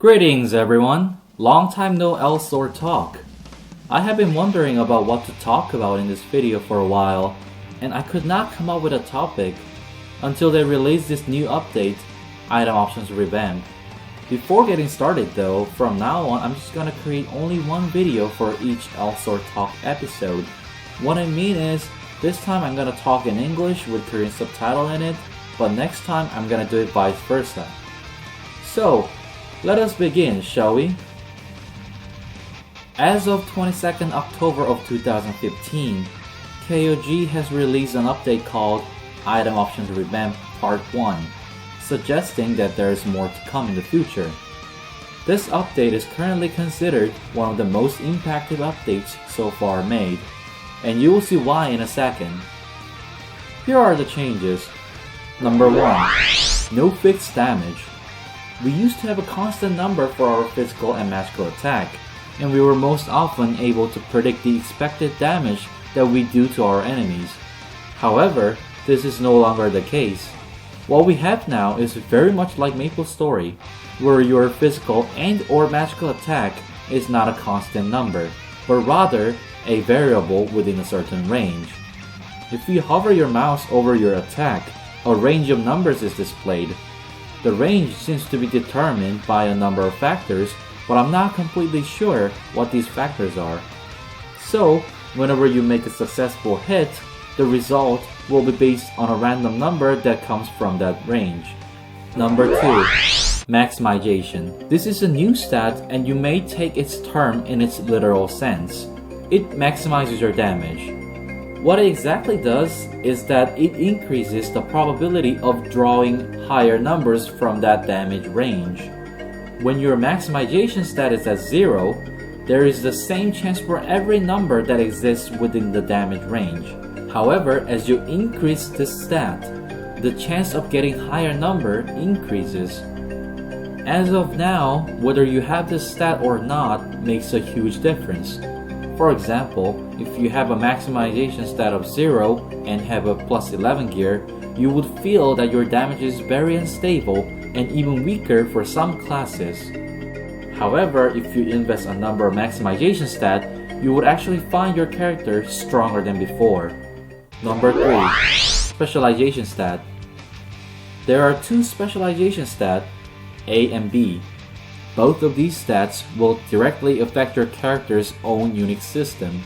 Greetings everyone! Long time no Elsword talk. I have been wondering about what to talk about in this video for a while, and I could not come up with a topic until they released this new update, Item Options Revamp. Before getting started though, from now on I'm just gonna create only one video for each Elsword talk episode. What I mean is, this time I'm gonna talk in English with Korean subtitle in it, but next time I'm gonna do it vice versa. So, let us begin, shall we? As of 22nd October of 2015, KOG has released an update called Item Options Revamp Part 1, suggesting that there is more to come in the future. This update is currently considered one of the most impactful updates so far made, and you will see why in a second. Here are the changes. Number 1. No fixed damage. We used to have a constant number for our physical and magical attack, and we were most often able to predict the expected damage that we do to our enemies. However, this is no longer the case. What we have now is very much like MapleStory, where your physical and or magical attack is not a constant number, but rather a variable within a certain range. If you hover your mouse over your attack, a range of numbers is displayed. The range seems to be determined by a number of factors, but I'm not completely sure what these factors are. So, whenever you make a successful hit, the result will be based on a random number that comes from that range. Number 2. Maximization. This is a new stat and you may take its term in its literal sense. It maximizes your damage. What it exactly does is that it increases the probability of drawing higher numbers from that damage range. When your maximization stat is at 0, there is the same chance for every number that exists within the damage range. However, as you increase this stat, the chance of getting higher number increases. As of now, whether you have this stat or not makes a huge difference. For example, if you have a maximization stat of 0 and have a plus 11 gear, you would feel that your damage is very unstable and even weaker for some classes. However, if you invest a number maximization stat, you would actually find your character stronger than before. Number 3. Specialization stat. There are two specialization stats, A and B. Both of these stats will directly affect your character's own unique system.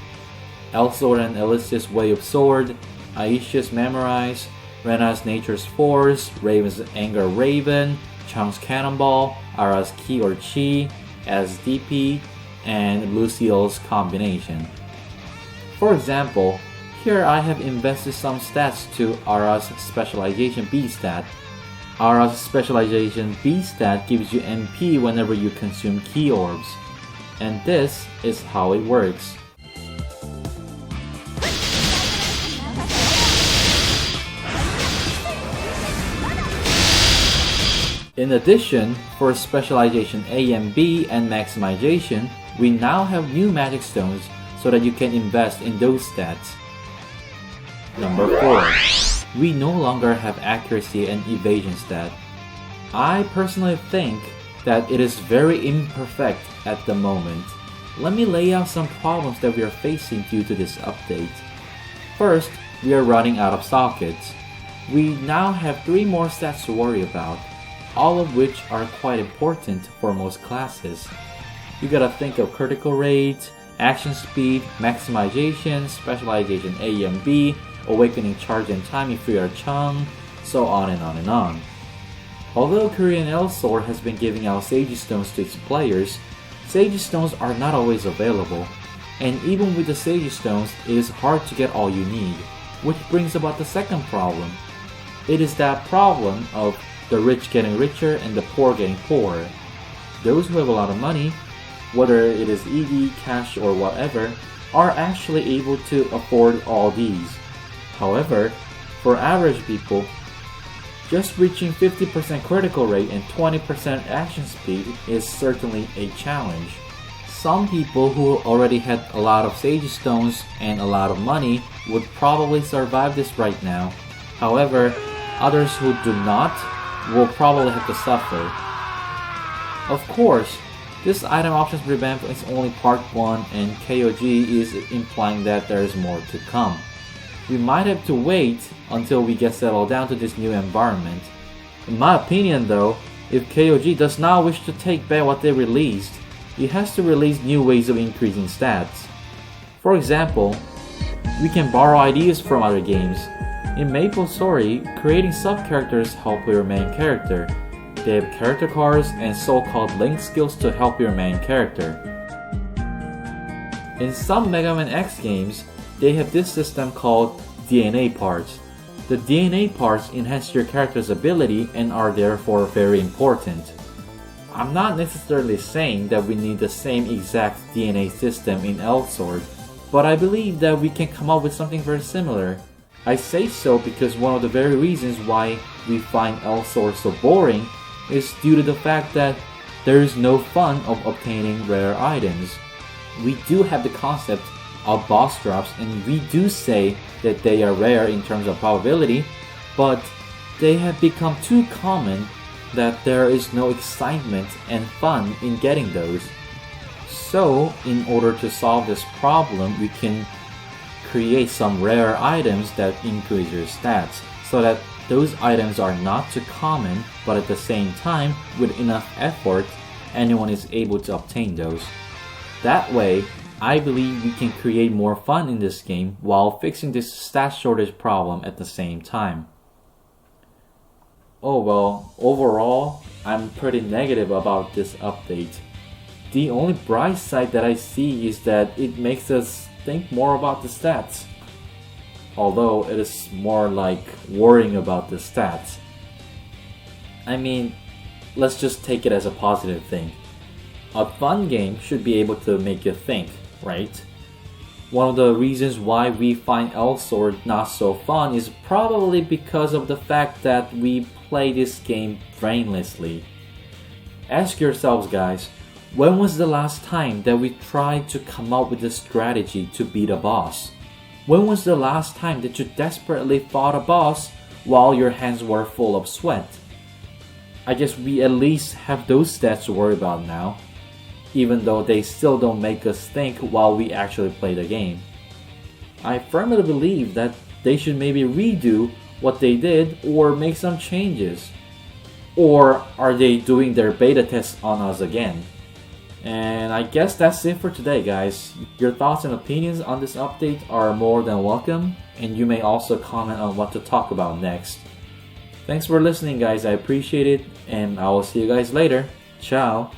Elsword and Alicia's Way of Sword, Aisha's Memorize, Rena's Nature's Force, Raven's Anger Raven, Chung's Cannonball, Ara's Ki or Chi as DP, and Lucille's Combination. For example, here I have invested some stats to Ara's Specialization B stat. Ara's Specialization B stat gives you MP whenever you consume key orbs, and this is how it works. In addition, for Specialization A and B and Maximization, we now have new magic stones so that you can invest in those stats. Number 4. We no longer have accuracy and evasion stat. I personally think that it is very imperfect at the moment. Let me lay out some problems that we are facing due to this update. First, we are running out of sockets. We now have 3 more stats to worry about, all of which are quite important for most classes. You gotta think of critical rate, action speed, maximization, specialization A and B, awakening charge and time if you are Chung, so on and on and on. Although Korean Elsword has been giving out Sage Stones to its players, Sage Stones are not always available, and even with the Sage Stones, it is hard to get all you need, which brings about the second problem. It is that problem of the rich getting richer and the poor getting poorer. Those who have a lot of money, whether it is ED, cash or whatever, are actually able to afford all these. However, for average people, just reaching 50% critical rate and 20% action speed is certainly a challenge. Some people who already had a lot of Sage Stones and a lot of money would probably survive this right now. However, others who do not will probably have to suffer. Of course, this item options revamp is only part 1 and KOG is implying that there is more to come. We might have to wait until we get settled down to this new environment. In my opinion though, if KOG does not wish to take back what they released, it has to release new ways of increasing stats. For example, we can borrow ideas from other games. In MapleStory, creating sub-characters help your main character. They have character cards and so-called link skills to help your main character. In some Mega Man X games, they have this system called DNA parts. The DNA parts enhance your character's ability and are therefore very important. I'm not necessarily saying that we need the same exact DNA system in Elsword, but I believe that we can come up with something very similar. I say so because one of the very reasons why we find Elsword so boring is due to the fact that there is no fun of obtaining rare items. We do have the concept of boss drops and we do say that they are rare in terms of probability, but they have become too common that there is no excitement and fun in getting those. So, in order to solve this problem, we can create some rare items that increase your stats, so that those items are not too common, but at the same time, with enough effort, anyone is able to obtain those. That way, I believe we can create more fun in this game while fixing this stat shortage problem at the same time. Oh well, overall, I'm pretty negative about this update. The only bright side that I see is that it makes us think more about the stats. Although it is more like worrying about the stats. I mean, let's just take it as a positive thing. A fun game should be able to make you think, right? One of the reasons why we find Elsword not so fun is probably because of the fact that we play this game brainlessly. Ask yourselves guys, when was the last time that we tried to come up with a strategy to beat a boss? When was the last time that you desperately fought a boss while your hands were full of sweat? I guess we at least have those stats to worry about now, even though they still don't make us think while we actually play the game. I firmly believe that they should maybe redo what they did or make some changes. Or are they doing their beta test on us again? And I guess that's it for today guys. Your thoughts and opinions on this update are more than welcome, and you may also comment on what to talk about next. Thanks for listening guys, I appreciate it, and I will see you guys later. Ciao!